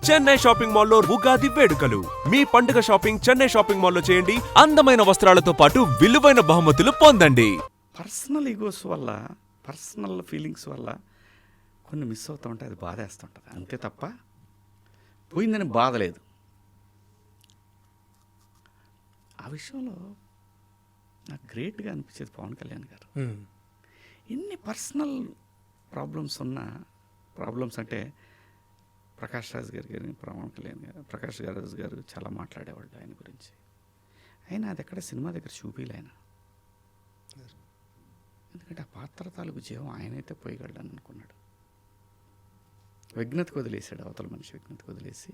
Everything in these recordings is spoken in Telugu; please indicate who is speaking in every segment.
Speaker 1: చెన్నై షాపింగ్ మాల్లో ఉగాది వేడుకలు. మీ పండుగ షాపింగ్ చెన్నై షాపింగ్ మాల్లో చేయండి. అందమైన వస్త్రాలతో పాటు విలువైన బహుమతులు పొందండి.
Speaker 2: పర్సనల్ ఈగోస్ వల్ల, పర్సనల్ ఫీలింగ్స్ వల్ల కొన్ని మిస్ అవుతూ ఉంటాయి. అది బాధేస్తుంటుంది అంతే తప్ప పోయిందని బాధ లేదు. ఆ విషయంలో నాకు గ్రేట్గా అనిపించేది పవన్ కళ్యాణ్ గారు. ఎన్ని పర్సనల్ ప్రాబ్లమ్స్ అంటే ప్రకాష్ రాజ్ గారు కానీ పవన్ కళ్యాణ్ గారు, ప్రకాష్ రాజ్ గారు చాలా మాట్లాడేవాళ్ళు ఆయన గురించి. అయినా అది ఎక్కడ సినిమా దగ్గర చూపిలే ఆయన. ఎందుకంటే ఆ పాత్ర తాలూకు జీవం ఆయనైతే పోయగలడని అనుకున్నాడు. విఘ్నతకు వదిలేశాడు, అవతల మనిషి విఘ్నతకు వదిలేసి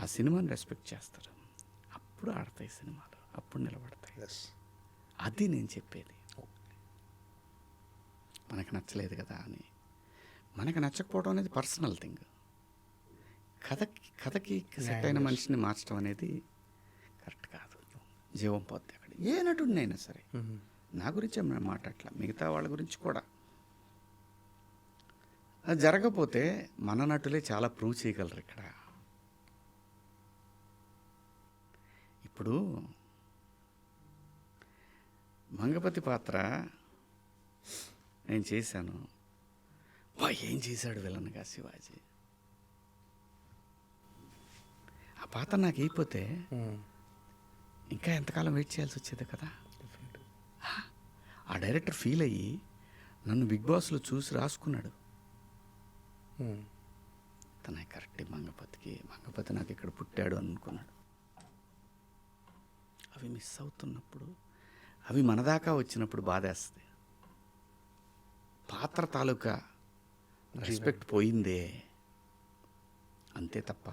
Speaker 2: ఆ సినిమాని రెస్పెక్ట్ చేస్తారు. అప్పుడు ఆడతాయి సినిమాలు, అప్పుడు నిలబడతాయి. అది నేను చెప్పేది. మనకు నచ్చలేదు కదా అని, మనకు నచ్చకపోవడం అనేది పర్సనల్ థింగ్. కథకి సెట్ అయిన మనిషిని మార్చడం అనేది కరెక్ట్ కాదు. జీవం పోద్ది అక్కడ. ఏ నటుడినైనా సరే, నా గురించే మనం మాట్లాడట్లా, మిగతా వాళ్ళ గురించి కూడా. అది జరగకపోతే మన నటులే చాలా ప్రూవ్ చేయగలరు ఇక్కడ. ఇప్పుడు మంగపతి పాత్ర నేను చేశాను. ఏం చేశాడు విలన్గా శివాజీ. ఆ పాత్ర నాకు అయిపోతే ఇంకా ఎంతకాలం వెయిట్ చేయాల్సి వచ్చేది కదా. ఆ డైరెక్టర్ ఫీల్ అయ్యి నన్ను బిగ్ బాస్లో చూసి రాసుకున్నాడు. తన కరెక్ట్ మంగపతి నాకు ఇక్కడ పుట్టాడు అనుకున్నాడు. అవి మిస్ అవుతున్నప్పుడు, అవి మన దాకా వచ్చినప్పుడు బాధేస్తుంది. పాత్ర తాలూకా రెస్పెక్ట్ పోయిందే అంతే తప్ప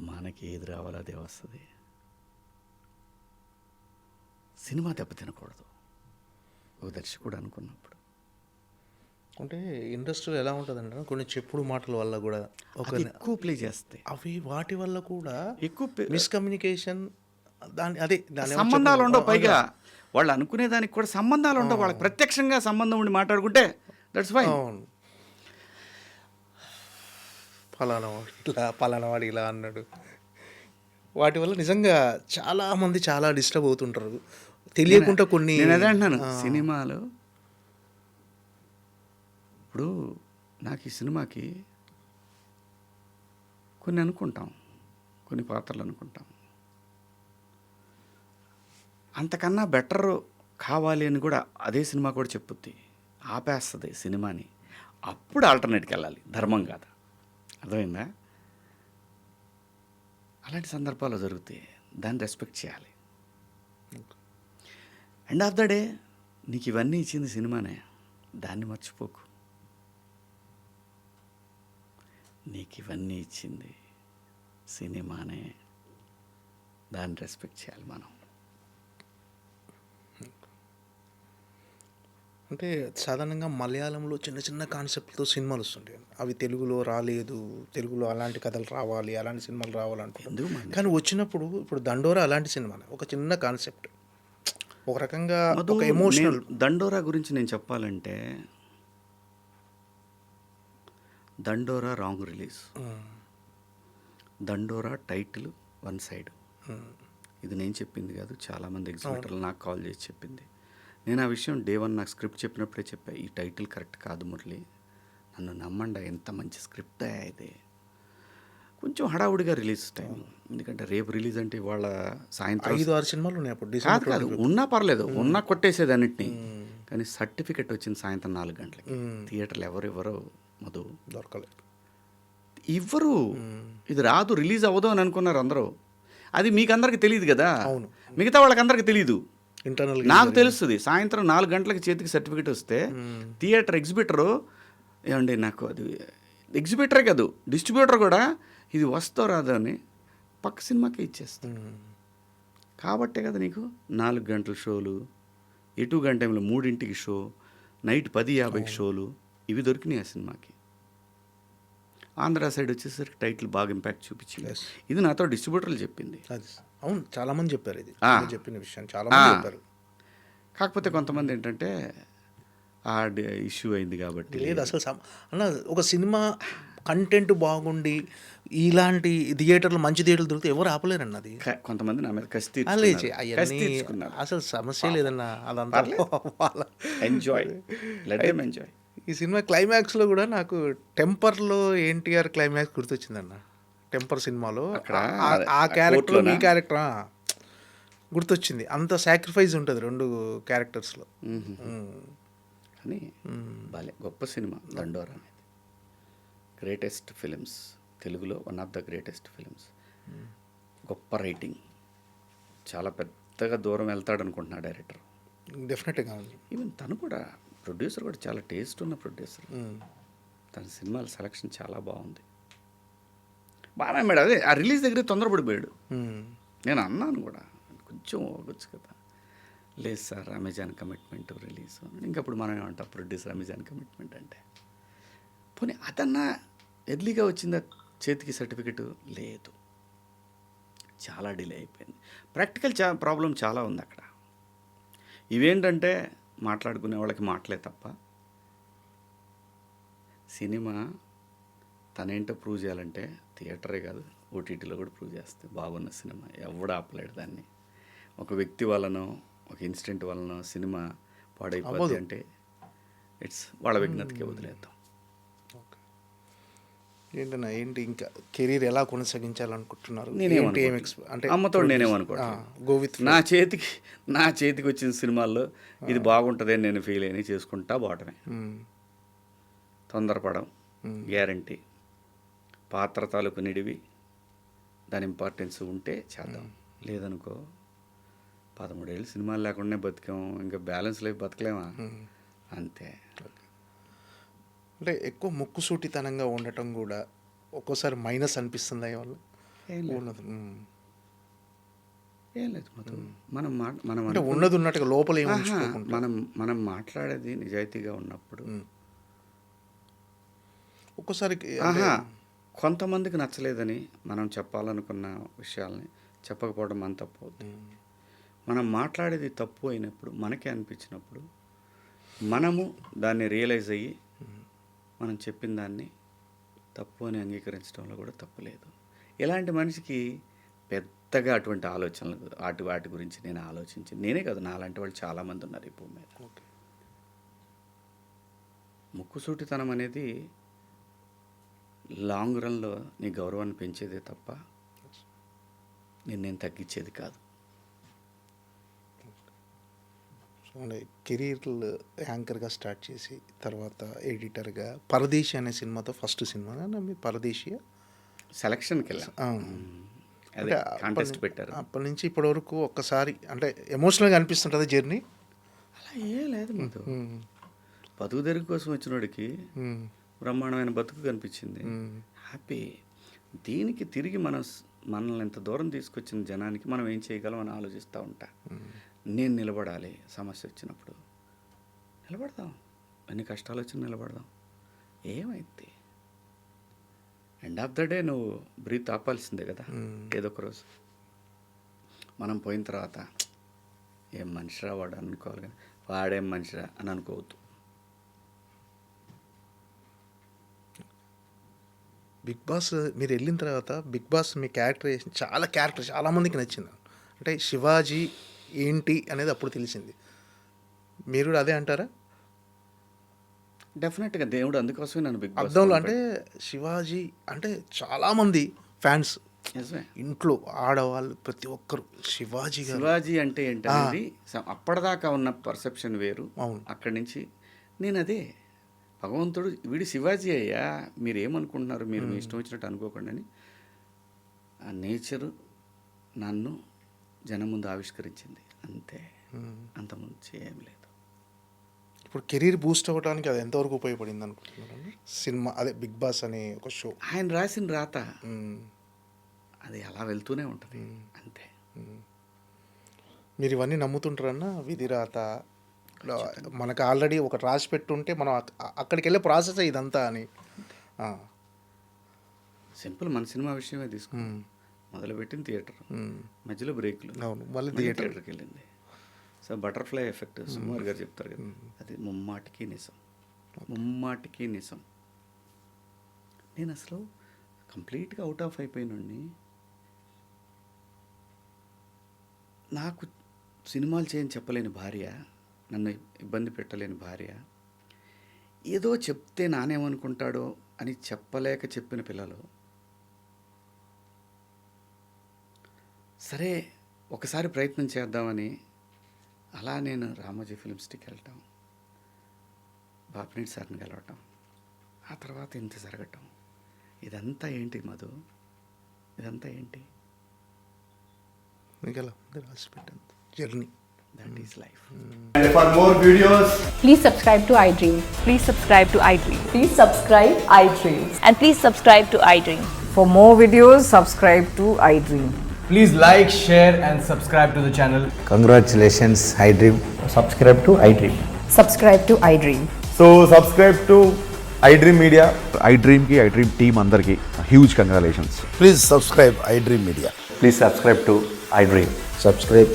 Speaker 2: మనకి ఏది రావాలో అదే వస్తుంది. సినిమా దెబ్బతినకూడదు ఒక దర్శకుడు అనుకున్నప్పుడు.
Speaker 3: అంటే ఇండస్ట్రీలో ఎలా ఉంటుందంటే కొన్ని చెప్పుడు మాటల వల్ల కూడా
Speaker 2: ఎక్కువ ప్లే చేస్తాయి.
Speaker 3: అవి వాటి వల్ల కూడా
Speaker 2: ఎక్కువ
Speaker 3: మిస్కమ్యూనికేషన్, దాని
Speaker 2: సంబంధాలు ఉండవు. పైగా వాళ్ళు అనుకునే దానికి కూడా సంబంధాలు ఉండవు. వాళ్ళకి ప్రత్యక్షంగా సంబంధం ఉండి మాట్లాడుకుంటే దట్స్ ఫైన్.
Speaker 3: పలానా వాడు ఇలా అన్నాడు. వాటి వల్ల నిజంగా చాలామంది చాలా డిస్టర్బ్ అవుతుంటారు తెలియకుండా. కొన్ని
Speaker 2: నేను అదే అంటున్నాను, సినిమాలు ఇప్పుడు నాకు ఈ సినిమాకి కొన్ని అనుకుంటాం, కొన్ని పాత్రలు అనుకుంటాం, అంతకన్నా బెటర్ కావాలి అని కూడా అదే సినిమా కూడా చెప్పుద్ది, ఆపేస్తుంది సినిమాని. అప్పుడు ఆల్టర్నేట్కి వెళ్ళాలి, ధర్మం కాదు. అర్థమైందా? అలాంటి సందర్భాలు జరుగుతాయి, దాన్ని రెస్పెక్ట్ చేయాలి. ఎండ్ ఆఫ్ ద డే నీకు ఇవన్నీ ఇచ్చింది సినిమానే, దాన్ని మర్చిపోకు. నీకు ఇవన్నీ ఇచ్చింది సినిమానే, దాన్ని రెస్పెక్ట్ చేయాలి మనం.
Speaker 3: అంటే సాధారణంగా మలయాళంలో చిన్న చిన్న కాన్సెప్ట్తో సినిమాలు వస్తుంటాయి. అవి తెలుగులో రాలేదు, తెలుగులో అలాంటి కథలు రావాలి, అలాంటి సినిమాలు రావాలంటున్నారు. కానీ వచ్చినప్పుడు ఇప్పుడు దండోరా అలాంటి సినిమా, ఒక చిన్న కాన్సెప్ట్, ఒక రకంగా ఒక ఎమోషనల్.
Speaker 2: దండోరా గురించి నేను చెప్పాలంటే, దండోరా రాంగ్ రిలీజ్. దండోరా టైటిల్ వన్ సైడ్. ఇది నేను చెప్పింది కాదు, చాలామంది ఎగ్జిబిటర్లు నాకు కాల్ చేసి చెప్పింది. నేను ఆ విషయం డే 1 నాకు స్క్రిప్ట్ చెప్పినప్పుడే చెప్పా, ఈ టైటిల్ కరెక్ట్ కాదు మురళి, నన్ను నమ్మండి, ఎంత మంచి స్క్రిప్ట్ అయితే. కొంచెం హడావుడిగా రిలీజ్ టైం, ఎందుకంటే రేపు రిలీజ్ అంటే ఇవాళ సాయంత్రం
Speaker 3: 5-6 సినిమాలు ఉన్నాయి అప్పుడు.
Speaker 2: కాదు ఉన్నా పర్లేదు, ఉన్నా కొట్టేసేది అన్నిటినీ. కానీ సర్టిఫికెట్ వచ్చింది సాయంత్రం 4 గంటలకి. థియేటర్లు ఎవరెవరో మధు
Speaker 3: దొరకలేదు,
Speaker 2: ఇవ్వరు. ఇది రాదు, రిలీజ్ అవ్వదు అని అనుకున్నారు అందరూ. అది మీకు అందరికి తెలియదు కదా, మిగతా వాళ్ళకి అందరికి తెలియదు.
Speaker 3: ఇంటర్నల్
Speaker 2: నాకు తెలుస్తుంది. సాయంత్రం 4 గంటలకి చేతికి సర్టిఫికెట్ వస్తే థియేటర్ ఎగ్జిబిటరు ఏమండి, నాకు అది ఎగ్జిబిటరే కాదు డిస్ట్రిబ్యూటర్ కూడా ఇది వస్తో రాదు అని పక్క సినిమాకే ఇచ్చేస్తాను. కాబట్టే కదా నీకు 4 గంటల షోలు, ఎటు గంట టైంలో 3ంటికి షో, నైట్ 10:50కి షోలు, ఇవి దొరికినాయి ఆ సినిమాకి. ఆంధ్ర సైడ్ వచ్చేసరికి టైటిల్ బాగా ఇంపాక్ట్ చూపించింది. ఇది నాతో డిస్ట్రిబ్యూటర్లు చెప్పింది.
Speaker 3: అవును, చాలామంది చెప్పారు, ఇది చెప్పిన విషయం చాలామంది చెప్పారు.
Speaker 2: కాకపోతే కొంతమంది ఏంటంటే ఆ ఇష్యూ అయింది కాబట్టి
Speaker 3: లేదు. అసలు అన్న ఒక సినిమా కంటెంట్ బాగుండి ఇలాంటి థియేటర్లు మంచి థియేటర్లు దొరికితే ఎవరు ఆపలేరన్న అది.
Speaker 2: కొంతమంది నా మీద కసి
Speaker 3: లేచి
Speaker 2: కసి
Speaker 3: అవన్నీ
Speaker 2: తీర్చుకున్నారు.
Speaker 3: అసలు సమస్య లేదన్న అదంతా వాళ్ళ
Speaker 2: ఎంజాయ్, లెట్ దెమ్ ఎంజాయ్.
Speaker 3: ఈ సినిమా క్లైమాక్స్లో కూడా నాకు టెంపర్లో ఎన్టీఆర్ క్లైమాక్స్ గుర్తొచ్చిందన్న. టెంపర్ సినిమాలో
Speaker 2: అక్కడ
Speaker 3: ఆ క్యారెక్టర్
Speaker 2: కోర్టులోనా?
Speaker 3: మీ క్యారెక్టర్ గుర్తొచ్చింది. అంత సాక్రిఫైస్ ఉంటుంది రెండు క్యారెక్టర్స్లో.
Speaker 2: కానీ భలే గొప్ప సినిమా దండోరా అనేది. గ్రేటెస్ట్ ఫిలిమ్స్, తెలుగులో one of the greatest films. గొప్ప రైటింగ్, చాలా పెద్దగా దూరం వెళ్తాడు అనుకుంటున్నా డైరెక్టర్.
Speaker 3: డెఫినెట్గా ఉంది.
Speaker 2: ఈవెన్ తను కూడా ప్రొడ్యూసర్ కూడా చాలా టేస్ట్ ఉన్న ప్రొడ్యూసర్. తన సినిమాల సెలక్షన్ చాలా బాగుంది. బాగా మేడం అదే ఆ రిలీజ్ దగ్గర తొందరపడిపోయాడు. నేను అన్నాను కూడా కొంచెం అవ్వచ్చు కదా. లేదు సార్ అమెజాన్ కమిట్మెంట్ రిలీజ్. ఇంకప్పుడు మనం ఏమంటాం ప్రొడ్యూసర్ అమెజాన్ కమిట్మెంట్ అంటే. పోనీ అదన్నా ఎర్లీగా వచ్చిందా చేతికి సర్టిఫికెట్? లేదు, చాలా డిలే అయిపోయింది. ప్రాక్టికల్ ప్రాబ్లం చాలా ఉంది అక్కడ. ఇవేంటంటే మాట్లాడుకునే వాళ్ళకి మాటలే తప్ప సినిమా తనేంటో ప్రూవ్ చేయాలంటే థియేటరే కాదు ఓటీటీలో కూడా ప్రూవ్ చేస్తే బాగున్న సినిమా ఎవడు ఆపలేడు దాన్ని. ఒక వ్యక్తి వలనో ఒక ఇన్సిడెంట్ వలనో సినిమా పాడైపోద్ది అంటే ఇట్స్ వాళ్ళ విఘ్నతకే వదిలేద్దాం.
Speaker 3: ఏంటన్నా ఏంటి ఇంకా కెరీర్ ఎలా కొనసాగించాలనుకుంటున్నారు?
Speaker 2: అంటే అమ్మతో
Speaker 3: గో విత్
Speaker 2: నా చేతికి వచ్చిన సినిమాల్లో ఇది బాగుంటుంది అని నేను ఫీల్ అయినా చేసుకుంటా పోవటమే. తొందరపడం గ్యారంటీ. పాత్ర తాలూకు నిడివి, దాని ఇంపార్టెన్స్ ఉంటే చేద్దాం. లేదనుకో 13 ఏళ్ళు సినిమాలు లేకుండానే బతికాం, ఇంకా బ్యాలెన్స్ లైఫ్ బతకలేమా? అంతే.
Speaker 3: అంటే ఎక్కువ ముక్కుసూటితనంగా ఉండటం కూడా ఒక్కోసారి మైనస్ అనిపిస్తుంది వల్ల.
Speaker 2: ఏం లేదు మనం
Speaker 3: అంటే ఉన్నది ఉన్నట్టుగా లోపల
Speaker 2: మనం మాట్లాడేది నిజాయితీగా ఉన్నప్పుడు
Speaker 3: ఒక్కోసారి
Speaker 2: కొంతమందికి నచ్చలేదని మనం చెప్పాలనుకున్న విషయాల్ని చెప్పకపోవడం మన తప్పు అవుతుంది. మనం మాట్లాడేది తప్పు అయినప్పుడు మనకే అనిపించినప్పుడు మనము దాన్ని రియలైజ్ అయ్యి మనం చెప్పిన దాన్ని తప్పు అని అంగీకరించడంలో కూడా తప్పు లేదు. ఇలాంటి మనిషికి పెద్దగా అటువంటి ఆలోచనలు వాటి గురించి నేను ఆలోచించి నేనే కాదు నాలాంటి వాళ్ళు చాలామంది ఉన్నారు ఈ భూమి మీద. ముక్కుసూటితనం అనేది లాంగ్ రన్లో నీ గౌరవాన్ని పెంచేదే తప్ప నేను తగ్గించేది కాదు.
Speaker 3: కెరీర్ యాంకర్గా స్టార్ట్ చేసి తర్వాత ఎడిటర్గా పరదేశి అనే సినిమాతో ఫస్ట్ సినిమా మీ పరదేశి
Speaker 2: సెలక్షన్కి వెళ్ళాం. కాంటెస్ట్ పెట్టారు.
Speaker 3: అప్పటి నుంచి ఇప్పటి వరకు ఒక్కసారి అంటే ఎమోషనల్గా అనిపిస్తుంటుంది జర్నీ?
Speaker 2: అలా ఏం లేదు. బతుకు తెరుగు కోసం వచ్చినోడికి బ్రహ్మాండమైన బతుకు కనిపించింది, హ్యాపీ. దీనికి తిరిగి మనల్ని ఎంత దూరం తీసుకొచ్చిన జనానికి మనం ఏం చేయగలం అని ఆలోచిస్తూ ఉంటా. నేను నిలబడాలి, సమస్య వచ్చినప్పుడు నిలబడదాం, ఎన్ని కష్టాలు వచ్చినా నిలబడదాం. ఏమైంది ఎండ్ ఆఫ్ ద డే నువ్వు బ్రీత్ ఆపాల్సిందే కదా ఏదో ఒక రోజు. మనం పోయిన తర్వాత ఏం మనిషిరా వాడు అనుకోవాలి, కానీ వాడేం మనిషిరా అని అనుకోవద్దు.
Speaker 3: బిగ్ బాస్ మీరు వెళ్ళిన తర్వాత బిగ్ బాస్ మీ క్యారెక్టరైజేషన్ చాలామందికి నచ్చింది. అంటే శివాజీ ఏంటి అనేది అప్పుడు తెలిసింది. మీరు కూడా అదే అంటారా?
Speaker 2: డెఫినెట్గా దేవుడు అందుకోసమే నన్ను బిగ్ బాస్
Speaker 3: అర్థంలో అంటే శివాజీ అంటే చాలామంది ఫ్యాన్స్ ఇంట్లో ఆడవాళ్ళు ప్రతి ఒక్కరు శివాజీ
Speaker 2: అంటే ఏంటనేది అప్పటిదాకా ఉన్న పర్సెప్షన్ వేరు. అక్కడి నుంచి నేను అదే భగవంతుడు వీడి శివాజీ అయ్యా, మీరు ఏమనుకుంటున్నారు, మీరు మీ ఇష్టం వచ్చినట్టు అనుకోకండి అని ఆ నేచరు నన్ను జనం ముందు ఆవిష్కరించింది అంతే, అంతకుముందు ఏం లేదు.
Speaker 3: ఇప్పుడు కెరీర్ బూస్ట్ అవ్వడానికి అది ఎంతవరకు ఉపయోగపడింది అనుకుంటున్నాను? సినిమా అదే బిగ్ బాస్ అనే ఒక షో
Speaker 2: ఆయన రాసిన రాత అది అలా వెళ్తూనే ఉంటుంది అంతే.
Speaker 3: మీరు ఇవన్నీ నమ్ముతుంటారన్నా? విధి రాత మనకు ఆల్రెడీ ఒకటి రాసి పెట్టుంటే మనం అక్కడికి వెళ్ళే ప్రాసెస్ ఇదంతా అని.
Speaker 2: సింపుల్ మన సినిమా విషయమే తీసుకున్నాం. మొదలుపెట్టిన థియేటర్, మధ్యలో బ్రేక్లు,
Speaker 3: మళ్ళీ
Speaker 2: థియేటర్కి వెళ్ళింది. సో బటర్ఫ్లై ఎఫెక్ట్ సుమార్ గారు చెప్తారు కదా, అది ముమ్మాటికి నిజం. నేను అసలు కంప్లీట్గా అవుట్ ఆఫ్ అయిపోయినండి. నాకు సినిమాలు చేయని చెప్పలేని భార్య, నన్ను ఇబ్బంది పెట్టలేని భార్య, ఏదో చెప్తే నానేమనుకుంటాడో అని చెప్పలేక చెప్పిన పిల్లలు. సరే ఒకసారి ప్రయత్నం చేద్దామని అలా నేను రామోజీ ఫిల్మ్ సిటీకి వెళ్ళటం, బాపినేని సార్ని కలవటం, ఆ తర్వాత ఇంత జరగటం. ఇదంతా ఏంటి మధు? ఇదంతా ఏంటి?
Speaker 3: మీకు ఎలా ఉంది రాసి పెట్టింది journey?
Speaker 2: That is life.
Speaker 4: And for more videos,
Speaker 5: Please subscribe to iDream.
Speaker 6: Please subscribe to iDream.
Speaker 5: Please subscribe iDream.
Speaker 6: And please subscribe to iDream.
Speaker 5: For more videos, subscribe to iDream.
Speaker 4: please like, share, and subscribe to the channel.
Speaker 7: Congratulations, iDream.
Speaker 4: Subscribe to iDream.
Speaker 5: Subscribe to iDream.
Speaker 4: So subscribe to iDream Media.
Speaker 8: iDream ki iDream team అందరికి huge congratulations.
Speaker 7: Please subscribe iDream Media.
Speaker 4: Please subscribe to iDream.
Speaker 7: Subscribe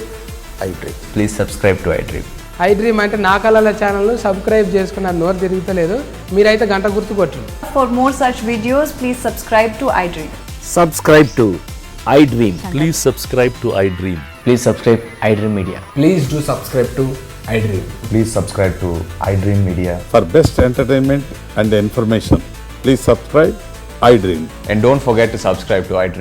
Speaker 7: iDream.
Speaker 4: Please subscribe to iDream.
Speaker 9: iDream అంటే నా కళల ఛానల్ సబ్స్క్రైబ్ చేసుకున్న నోరు తిరుగుతలేదు, మీరైతే గంట గుర్తు కొట్టండి.
Speaker 5: For more such videos, please subscribe to iDream.
Speaker 10: Subscribe to iDream.
Speaker 11: Please subscribe to iDream.
Speaker 4: Please subscribe iDream Media.
Speaker 9: Please do subscribe to iDream.
Speaker 4: Please subscribe to iDream Media.
Speaker 8: For best entertainment and information, please subscribe iDream.
Speaker 4: And don't forget to subscribe to iDream.